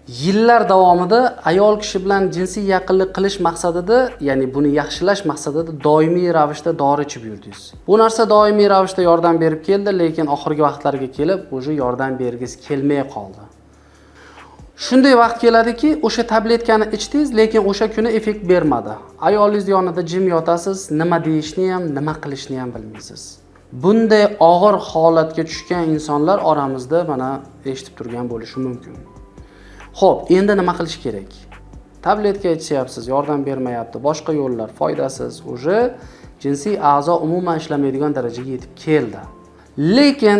Yillar davomida ayol kishi bilan jinsiy yaqinlik qilish maqsadida, ya'ni buni yaxshilash maqsadida doimiy ravishda dori ichib yurdingiz. Bu narsa doimiy ravishda yordam berib keldi, lekin oxirgi vaqtlarga kelib, o'sha yordam bergisi kelmay qoldi. Shunday vaqt keladiki, o'sha tabletkani ichdingiz, lekin o'sha kuni effekt bermadi. Ayolingiz yonida jim yotasiz, nima deyishni ham, nima qilishni ham bilmaysiz. Bunday og'ir holatga tushgan insonlar oramizda mana eshitib turgan bo'lishi mumkin. Xo'p, endi nima qilish kerak? Tabletka ichyapsiz, yordam bermayapti, boshqa yo'llar foydasiz, o'sha jinsiy a'zo umuman ishlamaydigan darajaga yetib keldi. Lekin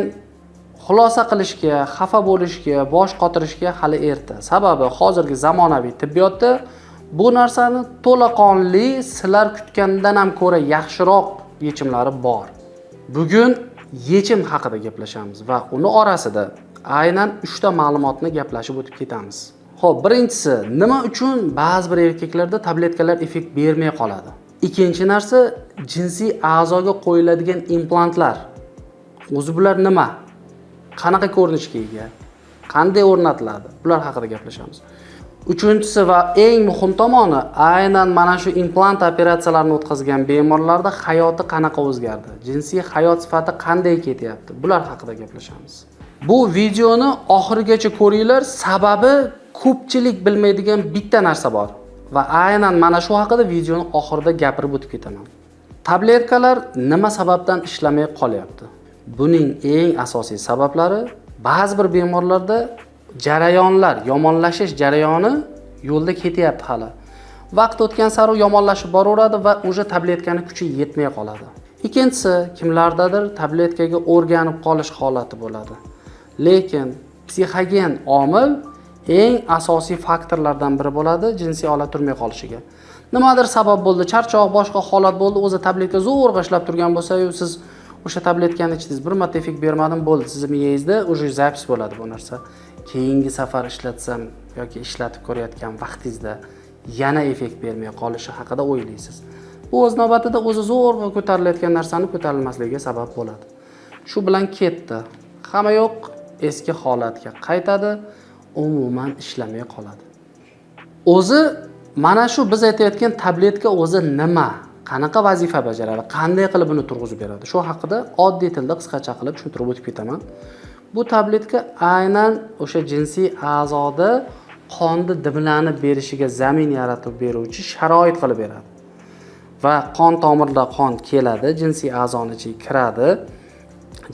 xulosa qilishga, xafa bo'lishga, bosh qotirishga hali erta. Sababi hozirgi zamonaviy tibbiyotda bu narsani to'laqonli sizlar kutgandan ham ko'ra yaxshiroq yechimlari bor. Bugun yechim haqida gaplashamiz va uni orasida aynan 3 ta ma'lumotni gaplashib o'tib ketamiz. Xo'p, birinchisi, nima uchun ba'zi bir erkaklarda tabletkalar effekt bermay qoladi? Ikkinchi narsa, jinsiy a'zoga qo'yiladigan implantlar. O'zi bular nima? Qanaqa ko'rinishga ega? Qanday o'rnatiladi? Bular haqida gaplashamiz. Uchinchisi va eng muhim tomoni, aynan mana shu implant operatsiyalarini o'tkazgan bemorlarda hayoti qanaqa o'zgardi? Jinsiy hayot sifati qanday ketyapti? Bular haqida gaplashamiz. Bu videoni oxirigacha ko'ringlar, sababi ko'pchilik bilmaydigan bitta narsa bor va aynan mana shu haqida videoni oxirida gapirib o'tib ketaman. Tabletkalar nima sababdan ishlamay qolyapti? Buning eng asosiy sabablari ba'zi bir bemorlarda jarayonlar, yomonlashish jarayoni yo'lda ketyapti hali. Vaqt o'tgan sari yomonlashib boraveradi va o'sha tabletkani kuchi yetmay qoladi. Ikkinchisi, kimlardadir tabletkaga o'rganib qolish holati bo'ladi. Lekin psixogen omil eng asosiy faktorlardan biri bo'ladi jinsiy holat turmay qolishiga. Nimadir sabab bo'ldi, charchoq, boshqa holat bo'ldi, o'zi tabletka zo'rg'a ishlab turgan bo'lsa-yu, siz o'sha tabletkani ichdingiz, bir marta effekt bermadim, bo'ldi, sizning miyangizda o'sha zapis bo'ladi bu narsa. Keyingi safar ishlatsam yoki ishlatib ko'rayotgan vaqtingizda yana effekt bermay qolishi haqida o'ylaysiz. Bu o'z navbatida o'zi zo'rg'a ko'tarilayotgan narsani ko'tarilmasligiga sabab bo'ladi. Shu bilan ketdi. Hamma yo'q, eski holatga qaytadi, umuman ishlamay qoladi. O'zi mana shu biz aytayotgan tabletka o'zi nima? Qanaqa vazifa bajaradi? Qanday qilib uni turg'izib beradi? Shu haqida oddiy tilda qisqacha qilib tushuntirib o'tib ketaman. Bu tabletka aynan o'sha jinsiy a'zoda qonni dimlanib berishiga zamin yaratib beruvchi sharoit qilib beradi. Va qon tomirda qon keladi, jinsiy a'zoning ichiga kiradi.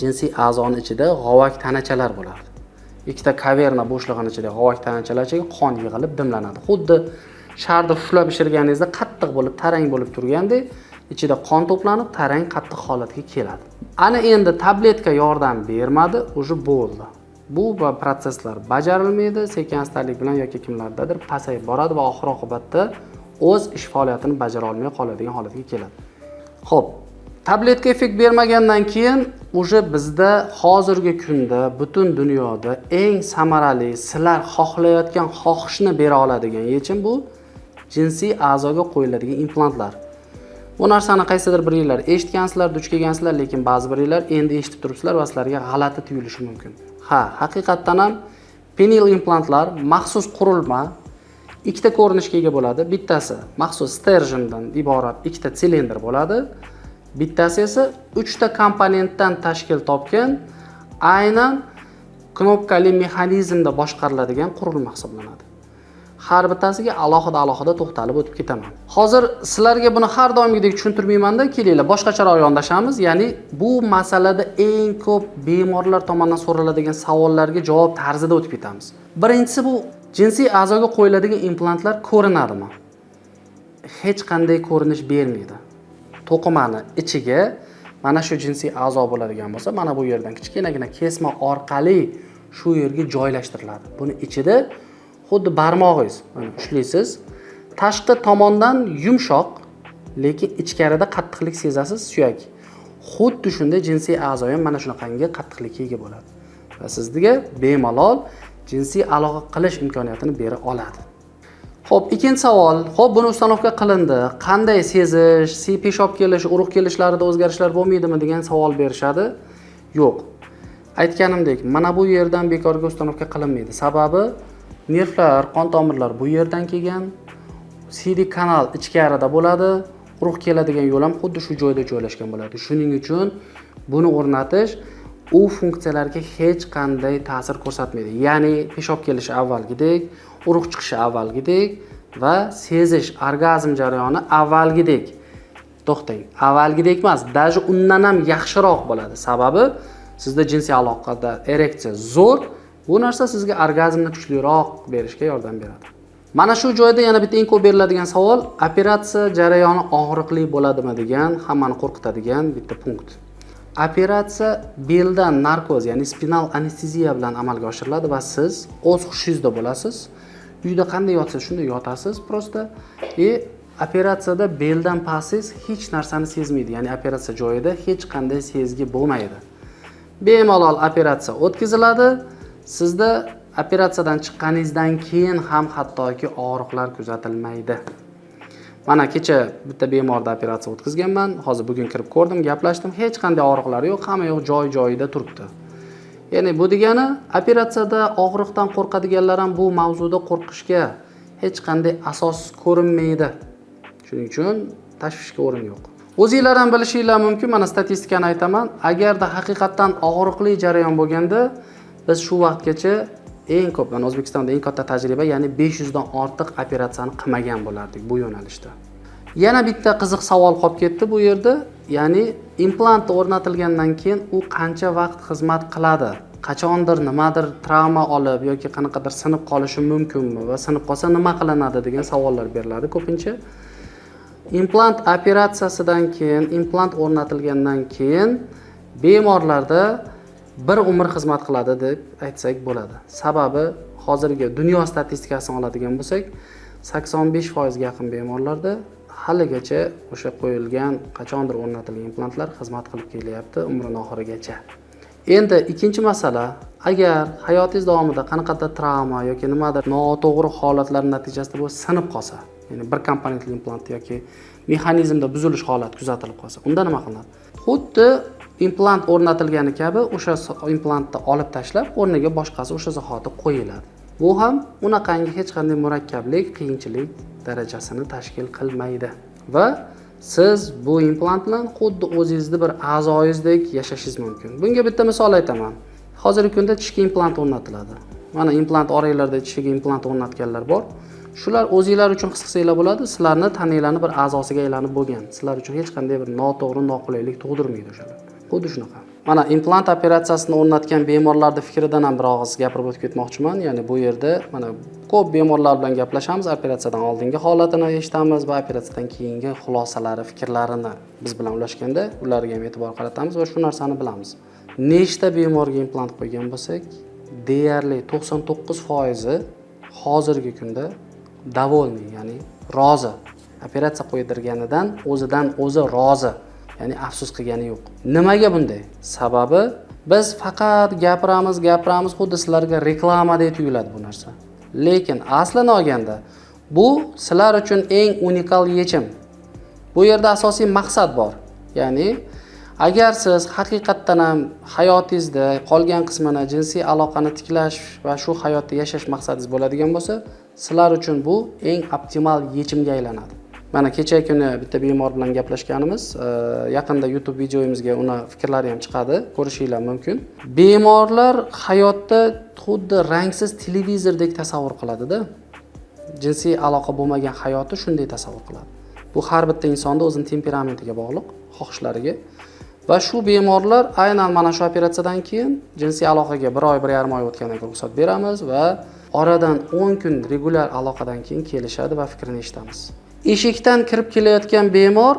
Jinsiy a'zoning ichida g'ovak tanachalar bo'ladi. Ikkita kaverna bo'shlig'ining ichida g'ovak tanachalar ichiga qon yig'ilib dimlanadi. Xuddi sharni puflab pishirganingizda qattiq bo'lib, tarang bo'lib turgandek, ichida qon to'planib, tarang qattiq holatga keladi. Ana endi tabletka yordam bermadi, o'zi bo'ldi. Bu proseslar bajarilmaydi, sekin-astalik bilan yoki kimlardadir pasayib boradi va oxir oqibatda o'z ish faoliyatini bajara olmay qoladigan holatga keladi. Xo'p, tabletka effekt bermagandan keyin o'sha bizda hozirgi kunda butun dunyoda eng samarali, sizlar xohlayotgan xohishni bera oladigan yechim bu jinsiy a'zoga qo'yiladigan implantlar. Bu narsani qaysidir bir yillar eshitgansizlar, duch kelgansizlar, lekin ba'zi bir yillar endi eshitib turibsizlar va sizlarga g'alati tuyulishi mumkin. Ha, haqiqatdan ham penil implantlar maxsus qurilma, ikkita ko'rinishga ega bo'ladi. Bittasi maxsus sterjindan iborat ikkita silindr bo'ladi. Bittasi esa 3 ta komponentdan tashkil topgan aynan knopkali mexanizmda boshqariladigan qurilma hisoblanadi. Har bittasiga alohida to'xtalib o'tib ketaman. Hozir sizlarga buni har doimgidek tushuntirmayman-da, kelinglar boshqacharoq yondashamiz. Ya'ni bu masalada eng ko'p bemorlar tomonidan so'raladigan savollarga javob tarzida o'tib ketamiz. Birinchisi, bu jinsiy a'zoga qo'yiladigan implantlar ko'rinadimi? Hech qanday ko'rinish bermaydi. To'qimani ichiga mana shu jinsiy a'zo bo'ladigan bo'lsa, mana bu yerdan kichkinagina kesma orqali shu yerga joylashtiriladi. Buni ichida xuddi barmog'ingiz, mana ushlaysiz. Tashqi tomondan yumshoq, lekin ichkarida qattiqlik sezasiz, suyak. Xuddi shunday jinsiy a'zo ham mana shunaqangi qattiqlikka ega bo'ladi. Va sizga bemalol jinsiy aloqa qilish imkoniyatini bera oladi. Xo'p, ikkinchi savol. Xo'p, buni ustanovka qilindi. Qanday sezish, peshob kelish, urug' kelishlarida o'zgarishlar bo'lmaydimi degan savol berishadi. Yo'q. Aytganimdek, mana bu yerdan bekorga ustanovka qilinmaydi. Sababi Nervlar, qon tomirlar bu yerdan kelgan. CD kanal ichkarida bo'ladi. Urug' keladigan yo'l ham xuddi shu joyda joylashgan bo'ladi. Shuning uchun buni o'rnatish u funksiyalarga hech qanday ta'sir ko'rsatmaydi. Ya'ni peshob kelishi avvalgidek, urug' chiqishi avvalgidek va sezish, orgazm jarayoni avvalgidek. To'xtang, avvalgidek emas, даже undan ham yaxshiroq bo'ladi. Sababi sizda jinsiy aloqada ereksiya zo'r, bu narsa sizga orgazmni kuchliroq berishga yordam beradi. Mana shu joyda yana bitta eng ko'p beriladigan savol, operatsiya jarayoni og'riqli bo'ladimi degan, hammani qo'rqitadigan bitta punkt. Operatsiya beldan narkoz, ya'ni spinal anesteziya bilan amalga oshiriladi va siz o'z xushingizda bo'lasiz. Uyda qanday yotsangiz shunday yotasiz prosta. Operatsiyada beldan pastsiz hech narsani sezmaydi. Ya'ni operatsiya joyida hech qanday sezgi bo'lmaydi. Bemalol operatsiya o'tkaziladi. Sizda operatsiyadan chiqqaningizdan keyin ham hattoki og'riqlar kuzatilmaydi. Mana kecha bitta bemorda operatsiya o'tkazganman. Hozir bugun kirib ko'rdim, gaplashdim. Hech qanday og'riqlar yo'q, hamma yo'q joy-joyida turibdi. Ya'ni bu degani operatsiyada og'riqdan qo'rqadiganlar ham bu mavzuda qo'rqishga hech qanday asos ko'rinmaydi. Shuning uchun tashvishga o'rin yo'q. O'zingizlar ham bilishinglar mumkin, mana statistikani aytaman. Agarda haqiqatan og'riqli jarayon bo'lganda, biz shu vaqtgacha eng ko'p, mana O'zbekistonda eng katta tajriba, ya'ni 500 dan ortiq operatsiyani qilmagan bo'lardik bu yo'nalishda. Yana bitta qiziq savol qolib ketdi bu yerda, ya'ni implant o'rnatilgandan keyin u qancha vaqt xizmat qiladi? Qachondir nimadir travma olib yoki qanaqadir sinib qolishi mumkinmi va sinib qolsa nima qilinadi degan savollar beriladi ko'pincha. Implant operatsiyasidan keyin, implant o'rnatilgandan keyin bemorlarda bir umr xizmat qiladi deb aytsak bo'ladi. Sababi hozirgi dunyo statistikasini oladigan bo'lsak, 85% ga yaqin bemorlarda haligacha o'sha qo'yilgan qachondir o'rnatilgan implantlar xizmat qilib kelyapti umrining oxirigacha. Endi ikkinchi masala, agar hayotingiz davomida qanaqadir travma yoki nimadir noto'g'ri holatlar natijasida bu sinib qolsa, ya'ni bir komponentli implant yoki mexanizmda buzilish holati kuzatilib qolsa, unda nima qilinadi? Xuddi implant o'rnatilgani kabi o'sha implantni olib tashlab, o'rniga boshqasi o'sha zahoti qo'yiladi. Bu ham unaqangi hech qanday murakkablik, qiyinchilik darajasini tashkil qilmaydi va siz bu implant bilan xuddi o'zingizni bir a'zoyingizdek yashashingiz mumkin. Bunga bitta misol aytaman. Hozirgi kunda tishga implant o'rnatiladi. Mana implant oranglarda tishiga implant o'rnatganlar bor. Shular o'zingizlar uchun his qilsanglar bo'ladi, sizlarni tananglarni bir a'zosiga aylanib bo'lgan. Sizlar uchun hech qanday bir noto'g'ri, noqulaylik tug'dirmaydi o'shalar. Xuddi shunaqa. Mana implant operatsiyasini o'rnatgan bemorlarning fikridan ham bir og'iz gapirib o'tib ketmoqchiman. Ya'ni bu yerda mana ko'p bemorlar bilan gaplashamiz, operatsiyadan oldingi holatini eshitamiz va operatsiyadan keyingi xulosalari, fikrlarini biz bilan ulashganda ularga ham e'tibor qaratamiz va shu narsani bilamiz. Nechta bemorga implant qo'ygan bo'lsak, deyarli 99% hozirgi kunda davolniy, ya'ni rozi. Operatsiya qo'ydirganidan o'zidan o'zi rozi. Ya'ni afsus qilgani yo'q. Nimaga bunday? Sababi biz faqat gapiramiz, xuddi sizlarga reklamada tuyuladi bu narsa. Lekin aslini olganda bu sizlar uchun eng unikal yechim. Bu yerda asosiy maqsad bor. Ya'ni agar siz haqiqatdan ham hayotingizda qolgan qismini jinsiy aloqani tiklash va shu hayotda yashash maqsadingiz bo'ladigan bo'lsa, sizlar uchun bu eng optimal yechimga aylanadi. Mana kecha kuni bitta bemor bilan gaplashganimiz, yaqinda YouTube videomizga uni fikrlari ham chiqadi, ko'rishinglar mumkin. Bemorlar hayotda xuddi rangsiz televizordek tasavvur qiladi-da. Jinsiy aloqa bo'lmagan hayotni shunday tasavvur qiladi. Bu har bitta insonda o'zining temperamentiga bog'liq, xohishlariga. Va shu bemorlar aynan mana shu operatsiyadan keyin jinsiy aloqaga 1 oy, 1,5 oy o'tgandan keyin ruxsat beramiz va oradan 10 kun regular aloqadan keyin kelishadi va fikrini eshitamiz. Eshikdan kirib kelayotgan bemor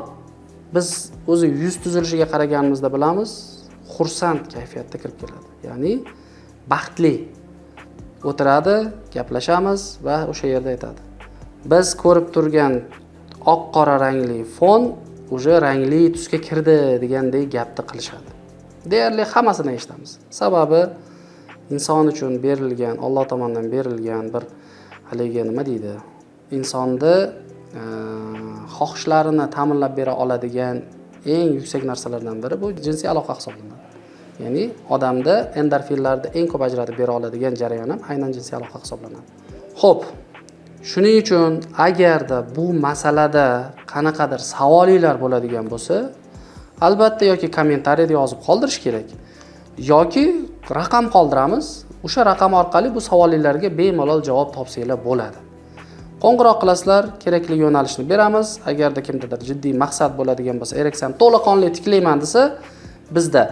biz o'zi yuz tuzilishiga qaraganimizda bilamiz, xursand kayfiyatda kirib keladi. Ya'ni baxtli o'tiradi, gaplashamiz va o'sha yerda aytadi. Biz ko'rib turgan oq-qora rangli fon o'sha rangli tusga kirdi degandek gapni qilishadi. Deyarli hammasini eshitamiz. Sababi inson uchun berilgan, Alloh tomonidan berilgan bir haligi nima deydi? Insonni xohishlarini ta'minlab bera oladigan eng yuksak narsalardan biri bu jinsiy aloqa hisoblanadi. Ya'ni odamda endorfinlarni eng ko'p ajratib bera oladigan jarayon ham aynan jinsiy aloqa hisoblanadi. Xo'p, shuning uchun agarda bu masalada qanaqadir savolinglar bo'ladigan bo'lsa, albatta yoki kommentariyada yozib qoldirish kerak yoki raqam qoldiramiz. O'sha raqam orqali bu savolinglarga bemalol javob topsanglar bo'ladi. Qo'ng'iroq qilasizlar, kerakli yo'nalishni beramiz. Agarda kimdadir jiddiy maqsad bo'ladigan bo'lsa, Ereksam to'laqonli tiklayman desa, bizda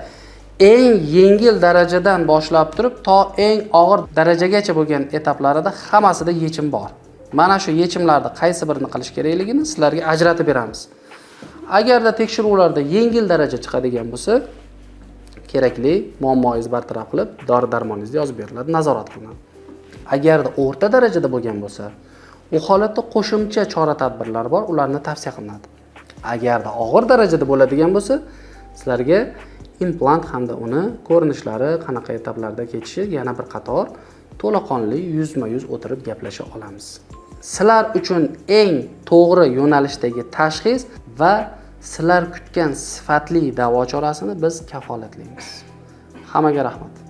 eng yengil darajadan boshlab turib to eng og'ir darajagacha bo'lgan etaplarida hammasida yechim bor. Mana shu yechimlarni qaysi birini qilish kerakligini sizlarga ajratib beramiz. Agarda tekshiruvlarda yengil daraja chiqadigan bo'lsa, kerakli muammoingizni bartaraf qilib, dori-darmoningizni yozib beriladi, nazorat qilinadi. Agarda o'rta darajada bo'lgan bo'lsa, u holatda qo'shimcha chora-tadbirlar bor, ularni tavsiya qilinadi. Agarda og'ir darajada bo'ladigan bo'lsa, sizlarga implant hamda uni ko'rinishlari, qanaqa etaplarda kechishi yana bir qator to'laqonli yuzma-yuz o'tirib gaplasha olamiz. Sizlar uchun eng to'g'ri yo'nalishdagi tashxis va sizlar kutgan sifatli davo chorasini biz kafolatlaymiz. Hammaga rahmat.